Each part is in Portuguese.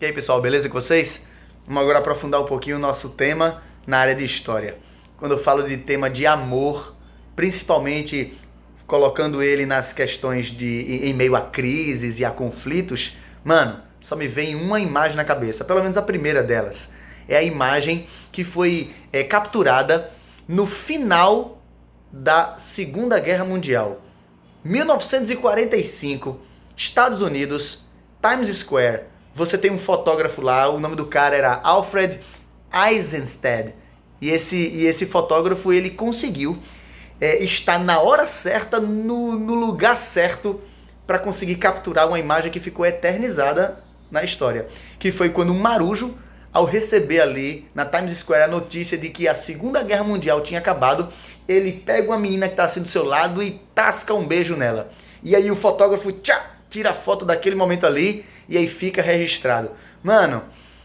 E aí pessoal, beleza com vocês? Vamos agora aprofundar um pouquinho o nosso tema na área de história. Quando eu falo de tema de amor, principalmente colocando ele nas questões em meio a crises e a conflitos, mano, só me vem uma imagem na cabeça, pelo menos a primeira delas. É a imagem que foi capturada no final da Segunda Guerra Mundial. 1945, Estados Unidos, Times Square. Você tem um fotógrafo lá, o nome do cara era Alfred Eisenstadt. E esse fotógrafo, ele conseguiu estar na hora certa, no lugar certo, para conseguir capturar uma imagem que ficou eternizada na história. Que foi quando um marujo, ao receber ali na Times Square a notícia de que a Segunda Guerra Mundial tinha acabado, ele pega uma menina que está assim do seu lado e tasca um beijo nela. E aí o fotógrafo tira a foto daquele momento ali e aí fica registrado. Mano,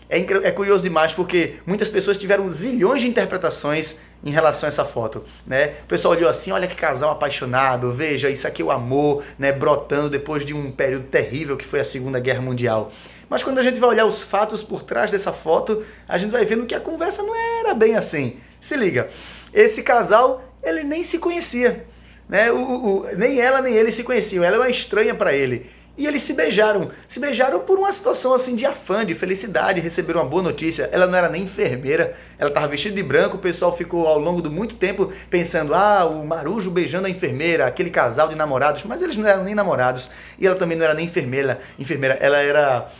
é curioso demais porque muitas pessoas tiveram zilhões de interpretações em relação a essa foto, né? O pessoal olhou assim, olha que casal apaixonado, veja, isso aqui é o amor, né, brotando depois de um período terrível que foi a Segunda Guerra Mundial. Mas quando a gente vai olhar os fatos por trás dessa foto, a gente vai vendo que a conversa não era bem assim. Se liga, esse casal, ele nem se conhecia, né? Nem ela nem ele se conheciam, ela é uma estranha para ele. E eles se beijaram por uma situação assim de afã, de felicidade, receberam uma boa notícia. Ela não era nem enfermeira, ela estava vestida de branco, o pessoal ficou ao longo de muito tempo pensando, o marujo beijando a enfermeira, aquele casal de namorados, mas eles não eram nem namorados, e ela também não era nem enfermeira, ela era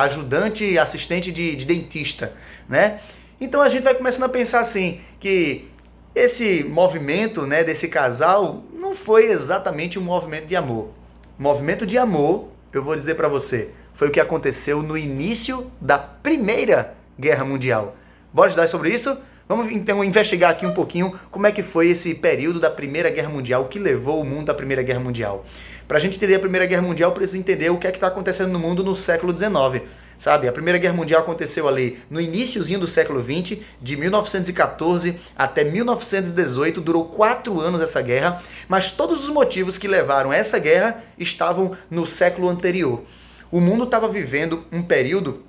ajudante, assistente de dentista, né? Então a gente vai começando a pensar assim, que esse movimento, né, desse casal não foi exatamente um movimento de amor. Movimento de amor, eu vou dizer para você, foi o que aconteceu no início da Primeira Guerra Mundial. Bora estudar sobre isso? Vamos então investigar aqui um pouquinho como é que foi esse período da Primeira Guerra Mundial, o que levou o mundo à Primeira Guerra Mundial. Para a gente entender a Primeira Guerra Mundial, precisa entender o que é que está acontecendo no mundo no século XIX. Sabe, a Primeira Guerra Mundial aconteceu ali no iniciozinho do século XX, de 1914 até 1918, durou 4 anos essa guerra, mas todos os motivos que levaram a essa guerra estavam no século anterior. O mundo estava vivendo um período,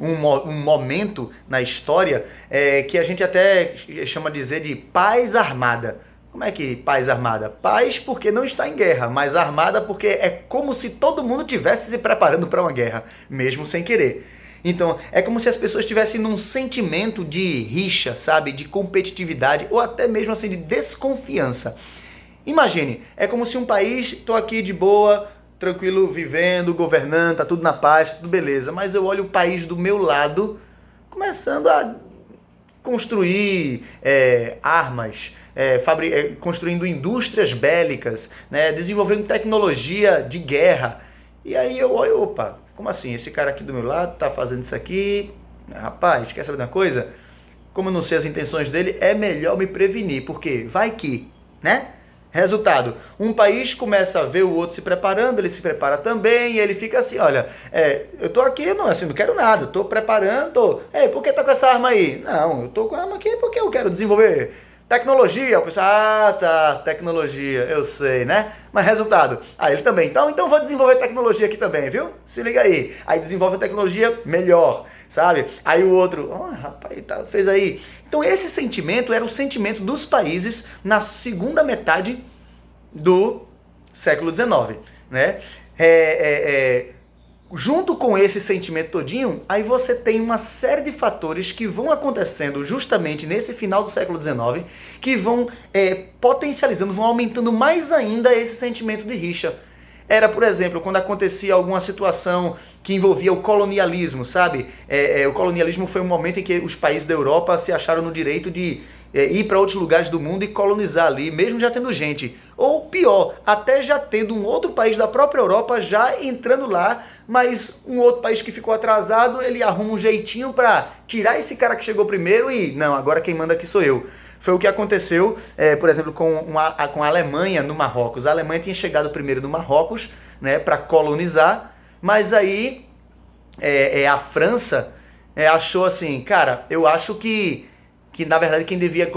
um momento na história que a gente até chama de dizer de paz armada. Como é que paz armada? Paz porque não está em guerra, mas armada porque é como se todo mundo estivesse se preparando para uma guerra, mesmo sem querer. Então, é como se as pessoas estivessem num sentimento de rixa, sabe? De competitividade ou até mesmo assim de desconfiança. Imagine, é como se um país, estou aqui de boa, tranquilo, vivendo, governando, tá tudo na paz, tudo beleza, mas eu olho o país do meu lado começando a construir armas, construindo indústrias bélicas, né, desenvolvendo tecnologia de guerra. E aí eu olho, opa, como assim? Esse cara aqui do meu lado tá fazendo isso aqui? Rapaz, quer saber de uma coisa? Como eu não sei as intenções dele, é melhor me prevenir, porque vai que, né? Resultado, um país começa a ver o outro se preparando, ele se prepara também, e ele fica assim, olha, eu tô aqui, não quero nada, tô preparando, por que tá com essa arma aí? Não, eu tô com a arma aqui porque eu quero desenvolver tecnologia. O pessoal, tá, tecnologia, eu sei, né? Mas resultado, ele também, então vou desenvolver tecnologia aqui também, viu? Se liga aí, aí desenvolve a tecnologia melhor, sabe? Aí o outro, rapaz, fez aí. Então esse sentimento era o sentimento dos países na segunda metade do século XIX, né? Junto com esse sentimento todinho, aí você tem uma série de fatores que vão acontecendo justamente nesse final do século XIX, que vão potencializando, vão aumentando mais ainda esse sentimento de rixa. Era, por exemplo, quando acontecia alguma situação que envolvia o colonialismo, sabe? O colonialismo foi um momento em que os países da Europa se acharam no direito de ir para outros lugares do mundo e colonizar ali, mesmo já tendo gente. Ou pior, até já tendo um outro país da própria Europa já entrando lá, mas um outro país que ficou atrasado, ele arruma um jeitinho para tirar esse cara que chegou primeiro e, não, agora quem manda aqui sou eu. Foi o que aconteceu, por exemplo, com a Alemanha no Marrocos. A Alemanha tinha chegado primeiro no Marrocos, né, para colonizar, mas aí a França achou assim, cara, eu acho que na verdade quem devia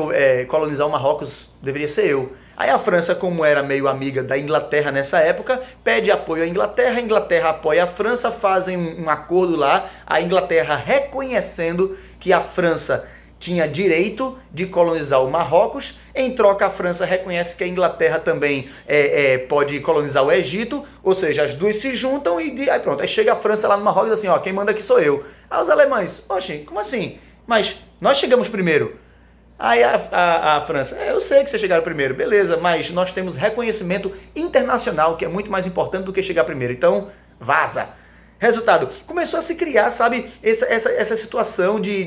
colonizar o Marrocos deveria ser eu. Aí a França, como era meio amiga da Inglaterra nessa época, pede apoio à Inglaterra, a Inglaterra apoia a França, fazem um acordo lá, a Inglaterra reconhecendo que a França tinha direito de colonizar o Marrocos, em troca a França reconhece que a Inglaterra também pode colonizar o Egito, ou seja, as duas se juntam e aí pronto, aí chega a França lá no Marrocos e diz assim, ó, quem manda aqui sou eu. Aí os alemães, oxe, como assim? Mas nós chegamos primeiro. Aí a França, eu sei que vocês chegaram primeiro, beleza, mas nós temos reconhecimento internacional, que é muito mais importante do que chegar primeiro, então vaza. Resultado, começou a se criar, sabe, essa situação de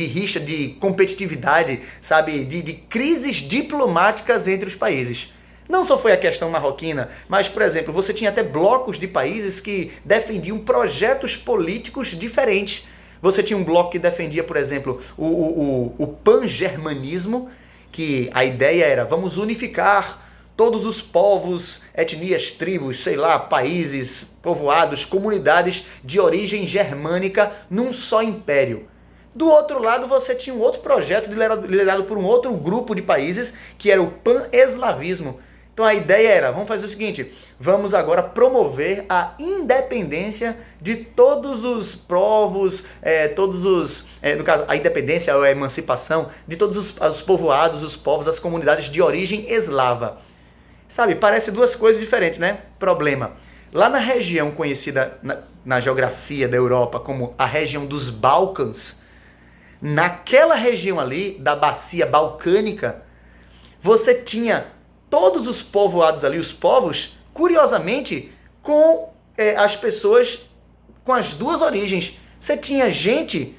rixa, de competitividade, sabe, de crises diplomáticas entre os países. Não só foi a questão marroquina, mas, por exemplo, você tinha até blocos de países que defendiam projetos políticos diferentes. Você tinha um bloco que defendia, por exemplo, o pan-germanismo, que a ideia era, vamos unificar todos os povos, etnias, tribos, sei lá, países, povoados, comunidades de origem germânica num só império. Do outro lado, você tinha um outro projeto liderado por um outro grupo de países, que era o pan-eslavismo. Então a ideia era, vamos fazer o seguinte, vamos agora promover a independência de todos os povos, no caso, a independência ou a emancipação de todos os povoados, os povos, as comunidades de origem eslava. Sabe, parece duas coisas diferentes, né? Problema. Lá na região conhecida na geografia da Europa como a região dos Balcãs, naquela região ali, da bacia balcânica, você tinha todos os povoados ali, os povos, curiosamente, com as pessoas com as duas origens. Você tinha gente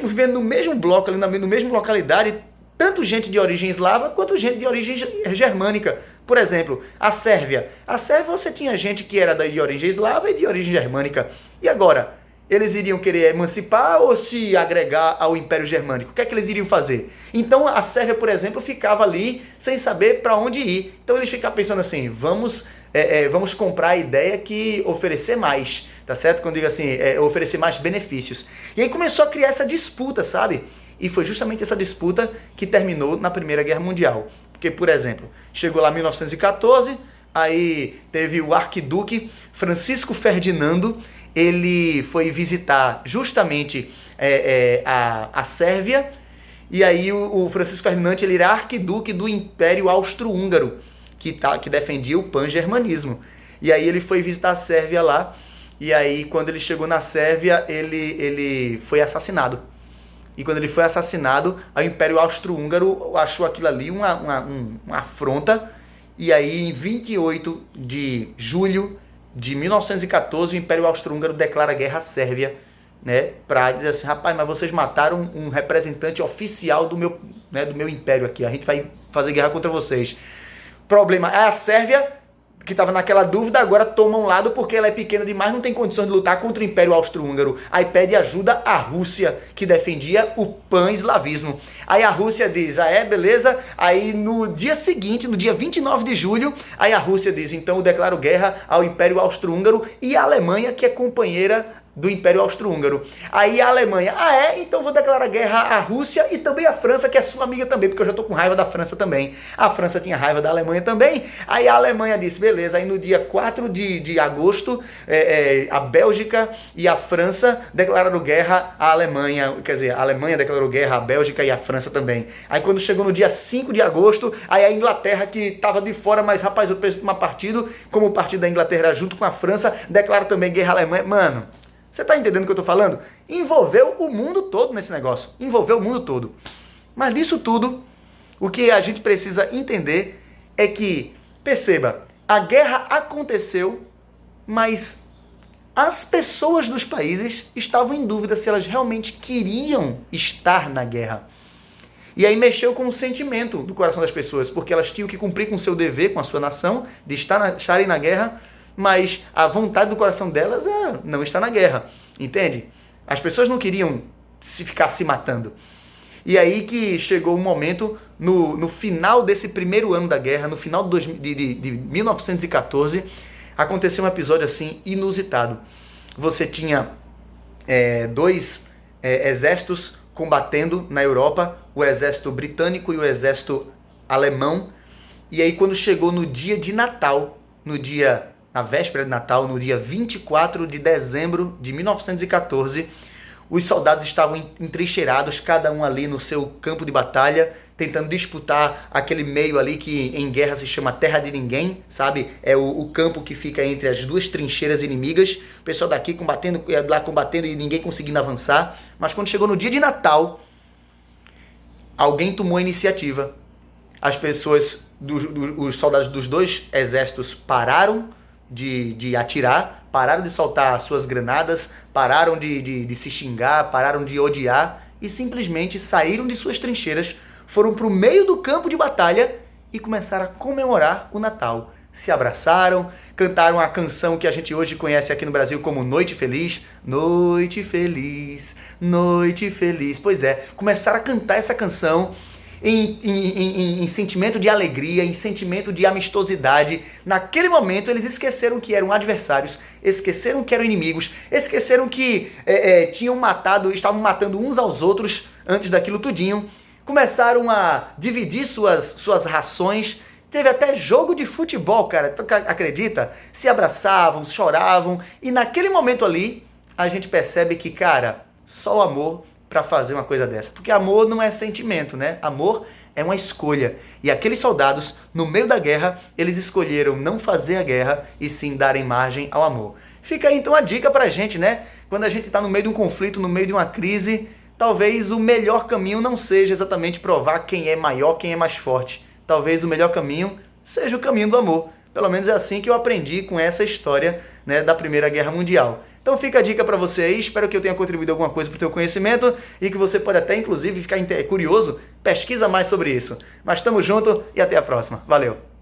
vivendo no mesmo bloco, ali na mesma localidade, tanto gente de origem eslava quanto gente de origem germânica. Por exemplo, a Sérvia. A Sérvia você tinha gente que era de origem eslava e de origem germânica. E agora? Eles iriam querer emancipar ou se agregar ao Império Germânico? O que é que eles iriam fazer? Então a Sérvia, por exemplo, ficava ali sem saber para onde ir. Então eles ficavam pensando assim, vamos comprar a ideia que oferecer mais, tá certo? Quando eu digo assim, oferecer mais benefícios. E aí começou a criar essa disputa, sabe? E foi justamente essa disputa que terminou na Primeira Guerra Mundial. Porque, por exemplo, chegou lá em 1914, aí teve o arquiduque Francisco Ferdinando, ele foi visitar justamente a Sérvia, e aí o Francisco Ferdinando ele era arquiduque do Império Austro-Húngaro, que defendia o pan-germanismo. E aí ele foi visitar a Sérvia lá, e aí quando ele chegou na Sérvia, ele foi assassinado. E quando ele foi assassinado, o Império Austro-Húngaro achou aquilo ali uma afronta. E aí, em 28 de julho de 1914, o Império Austro-Húngaro declara guerra à Sérvia, né? Para dizer assim, rapaz, mas vocês mataram um representante oficial do meu império aqui. A gente vai fazer guerra contra vocês. Problema, a Sérvia, que estava naquela dúvida, agora toma um lado porque ela é pequena demais, não tem condições de lutar contra o Império Austro-Húngaro. Aí pede ajuda à Rússia, que defendia o pan-eslavismo. Aí a Rússia diz, beleza. Aí no dia seguinte, no dia 29 de julho, aí a Rússia diz, então eu declaro guerra ao Império Austro-Húngaro e à Alemanha, que é companheira do Império Austro-Húngaro. Aí a Alemanha, então vou declarar guerra à Rússia e também à França, que é sua amiga também, porque eu já tô com raiva da França também. A França tinha raiva da Alemanha também. Aí a Alemanha disse, beleza, aí no dia 4 de agosto, a Bélgica e a França declararam guerra à Alemanha, quer dizer, a Alemanha declarou guerra à Bélgica e à França também. Aí quando chegou no dia 5 de agosto, aí a Inglaterra, que estava de fora, mas rapaz, eu penso tomar partido, como o partido da Inglaterra junto com a França, declara também guerra à Alemanha. Mano, você está entendendo o que eu estou falando? Envolveu o mundo todo nesse negócio. Envolveu o mundo todo. Mas disso tudo, o que a gente precisa entender é que, perceba, a guerra aconteceu, mas as pessoas dos países estavam em dúvida se elas realmente queriam estar na guerra. E aí mexeu com o sentimento do coração das pessoas, porque elas tinham que cumprir com o seu dever, com a sua nação, de estarem na guerra, mas a vontade do coração delas é não estar na guerra, entende? As pessoas não queriam ficar se matando. E aí que chegou um momento, no final desse primeiro ano da guerra, no final de 1914, aconteceu um episódio assim inusitado. Você tinha dois exércitos combatendo na Europa, o exército britânico e o exército alemão, E aí quando chegou no dia de Natal, na véspera de Natal, no dia 24 de dezembro de 1914, os soldados estavam entrincheirados, cada um ali no seu campo de batalha, tentando disputar aquele meio ali que em guerra se chama terra de ninguém, sabe? É o campo que fica entre as duas trincheiras inimigas, o pessoal daqui combatendo, lá combatendo e ninguém conseguindo avançar. Mas quando chegou no dia de Natal, alguém tomou a iniciativa. As pessoas, os soldados dos dois exércitos pararam de atirar, pararam de soltar suas granadas, pararam de se xingar, pararam de odiar e simplesmente saíram de suas trincheiras, foram para o meio do campo de batalha e começaram a comemorar o Natal. Se abraçaram, cantaram a canção que a gente hoje conhece aqui no Brasil como Noite Feliz. Noite Feliz, Noite Feliz. Pois é, começaram a cantar essa canção em sentimento de alegria, em sentimento de amistosidade. Naquele momento eles esqueceram que eram adversários, esqueceram que eram inimigos, esqueceram que estavam matando uns aos outros antes daquilo tudinho. Começaram a dividir suas rações. Teve até jogo de futebol, cara, tu acredita? Se abraçavam, choravam, e naquele momento ali a gente percebe que, cara, só o amor para fazer uma coisa dessa. Porque amor não é sentimento, né? Amor é uma escolha. E aqueles soldados, no meio da guerra, eles escolheram não fazer a guerra e sim darem margem ao amor. Fica aí então a dica pra gente, né? Quando a gente tá no meio de um conflito, no meio de uma crise, talvez o melhor caminho não seja exatamente provar quem é maior, quem é mais forte. Talvez o melhor caminho seja o caminho do amor. Pelo menos é assim que eu aprendi com essa história, né, da Primeira Guerra Mundial. Então fica a dica para você aí, espero que eu tenha contribuído alguma coisa para o teu conhecimento e que você pode até, inclusive, ficar curioso, pesquisa mais sobre isso. Mas tamo junto e até a próxima. Valeu!